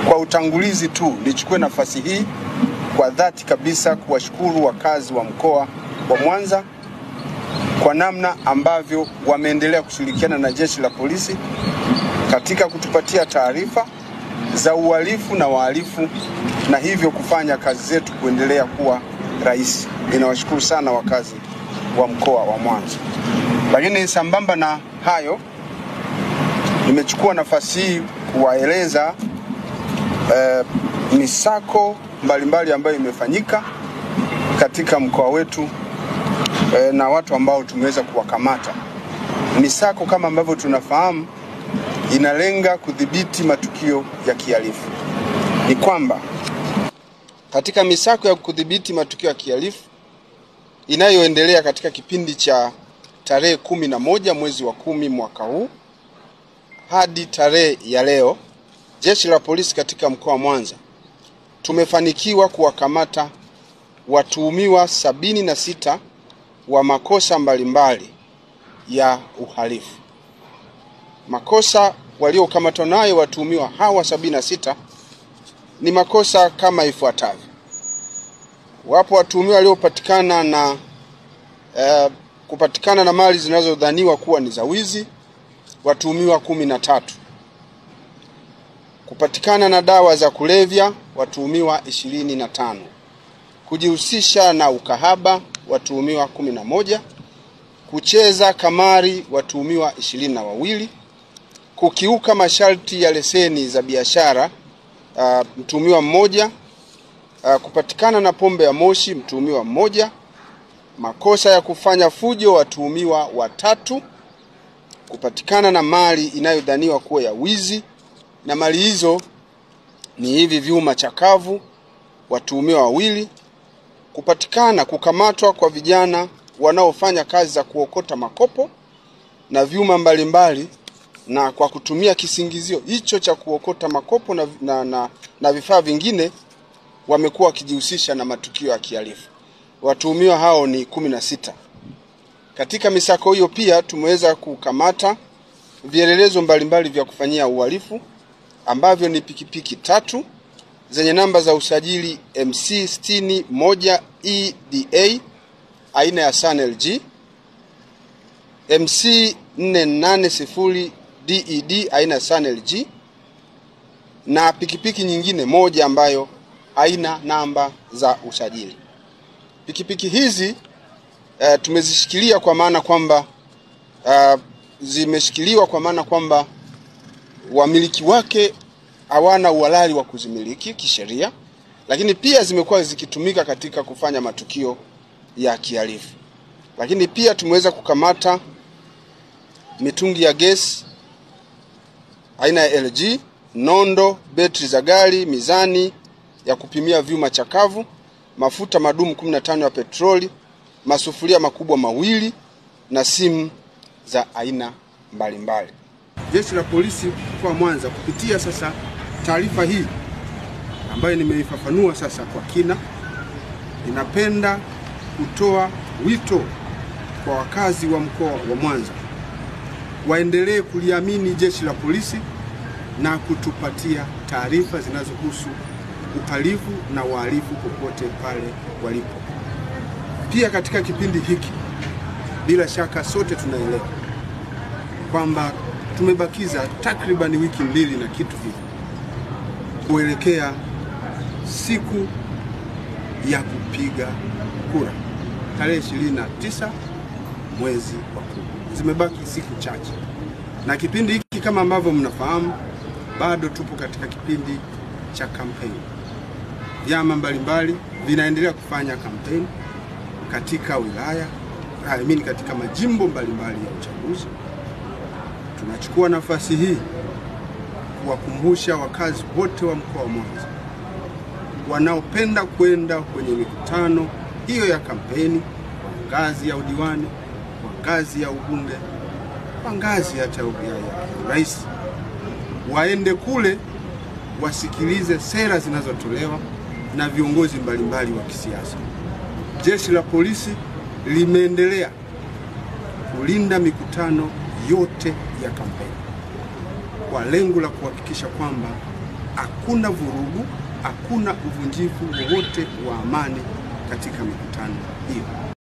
Kwa utangulizi tu, nichukue nafasi hii kwa dhati kabisa kuwashukuru wakazi wa mkoa wa Mwanza kwa namna ambavyo wameendelea kushirikiana na jeshi la polisi katika kutupatia taarifa za uhalifu na wahalifu, na hivyo kufanya kazi zetu kuendelea kuwa rahisi. Ninawashukuru sana wakazi wa mkoa wa Mwanza. Lakini sambamba na hayo, nimechukua nafasi hii kuwaeleza misako mbalimbali ambayo imefanyika katika mkoa wetu na watu ambao tumeweza kuwakamata. Misako kama ambavyo tunafahamu inalenga kudhibiti matukio ya kihalifu. Ni kwamba katika misako ya kudhibiti matukio ya kihalifu inayoendelea katika kipindi cha tarehe 11 mwezi wa 10 mwaka huu hadi tarehe ya leo, jeshi la polisi katika mkoa wa Mwanza tumefanikiwa kuwakamata watuhumiwa 76 wa makosa mbalimbali ya uhalifu. Makosa waliokamatwa nayo watuhumiwa hawa 76 ni makosa kama ifuatavyo. Wapo watuhumiwa waliopatikana na kupatikana na mali zinazodhaniwa kuwa ni za wizi, watuhumiwa 13. Kupatikana na dawa za kulevya, watuhumiwa 25. Kujihusisha na ukahaba, watuhumiwa 11. Kucheza kamari, watuhumiwa 22. Kukiuka masharti ya leseni za biashara, mtuhumiwa 1. Kupatikana na pombe ya moshi, mtuhumiwa 1. Makosa ya kufanya fujo, watuhumiwa 3. Kupatikana na mali inayodhaniwa kuwa ya wizi, na mali hizo ni hivi vyuma chakavu, watuhumiwa 2. Kukamatwa kwa vijana wanaofanya kazi za kuokota makopo na vyuma mbalimbali, na kwa kutumia kisingizio hicho cha kuokota makopo na vifaa vingine wamekuwa wakijihusisha na matukio ya kihalifu. Watuhumiwa hao ni 16. Katika misako hiyo pia tumeweza kukamata vielelezo mbalimbali vya kufanyia uhalifu ambavyo ni pikipiki 3 zenye namba za usajili MC61 EDA aina ya San LG, MC480 DED aina ya San LG, na pikipiki nyingine 1 ambayo haina namba za usajili. Pikipiki hizi tumezishikilia kwa maana kwamba zimeshikiliwa kwa maana kwamba wamiliki wake hawana uhalali wa kuzimiliki kisheria, lakini pia zimekuwa zikitumika katika kufanya matukio ya kihalifu. Lakini pia tumeweza kukamata mitungi ya gesi aina ya LG, nondo, betri za gari, mizani ya kupimia vyuma chakavu, mafuta madumu 15 ya petroli, masufuria makubwa 2 na simu za aina mbalimbali. Jeshi la polisi kwa Mwanza kupitia sasa taarifa hii ambayo nimeifafanua sasa kwa kina, ninapenda kutoa wito kwa wakazi wa mkoa wa Mwanza waendelee kuliamini jeshi la polisi na kutupatia taarifa zinazohusu uhalifu na wahalifu popote pale walipo. Pia katika kipindi hiki bila shaka sote tunaelewa kwamba tumebakiza takriban wiki 2 na kitu hivi kuelekea siku ya kupiga kura tarehe 29 mwezi wa 10. Zimebaki siku chache, na kipindi hiki kama ambavyo mnafahamu bado tupo katika kipindi cha kampeni. Vyama mbalimbali vinaendelea kufanya kampeni katika wilaya, katika majimbo mbalimbali ya uchaguzi. Tunachukua nafasi hii kuwakumbusha wakazi wote wa mkoa wa Mwanza wanaopenda kwenda kwenye mikutano hiyo ya kampeni, kwa ngazi ya udiwani, kwa ngazi ya ubunge, kwa ngazi ya rais, waende kule wasikilize sera zinazotolewa na viongozi mbalimbali wa kisiasa. Jeshi la polisi limeendelea kulinda mikutano yote ya kampeni kwa lengo la kuhakikisha kwamba hakuna vurugu, hakuna uvunjifu wowote wa amani katika mikutano hiyo.